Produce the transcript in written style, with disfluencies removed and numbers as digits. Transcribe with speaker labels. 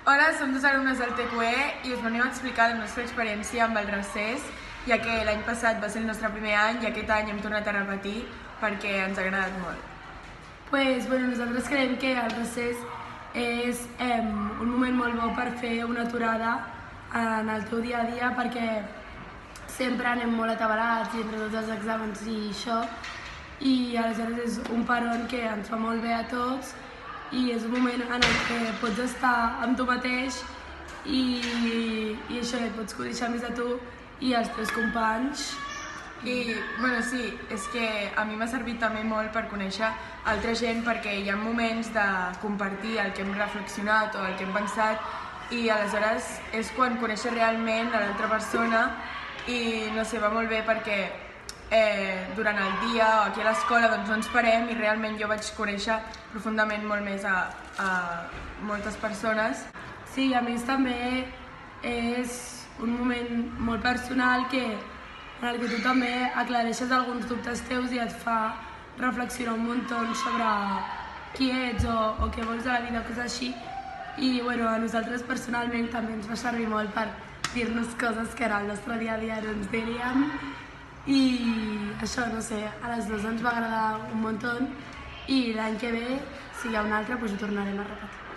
Speaker 1: Hola, som dos alumnes del TQE i us venim a explicar la nostra experiència amb el recés, ja que l'any passat va ser el nostre primer any i aquest any hem tornat a repetir perquè ens ha agradat molt.
Speaker 2: Nosaltres creiem que el recés és un moment molt bo per fer una aturada en el teu dia a dia perquè sempre anem molt atabalats i entre tots els exàmens i això, i aleshores és un peron que ens fa molt bé a tots i és un moment en el que pots estar amb tu mateix i això, et pots conèixer més a tu i als teus companys.
Speaker 1: I, sí, és que a mi m'ha servit també molt per conèixer altra gent perquè hi ha moments de compartir el que hem reflexionat o el que hem pensat i aleshores és quan coneixes realment a l'altra persona i no sé, va molt bé perquè durant el dia o aquí a l'escola doncs no ens parem i realment jo vaig conèixer profundament molt més a moltes persones.
Speaker 2: Sí, a més també és un moment molt personal en el que tu també aclareixes alguns dubtes teus i et fa reflexionar un muntó sobre qui ets o què vols de la vida, coses així. I a nosaltres personalment també ens va servir molt per dir-nos coses que en el nostre dia a dia no ens diríem. I això, no sé, a les dues ens va agradar un muntó i l'any que ve, si hi ha un altre, ho tornarem a repetir.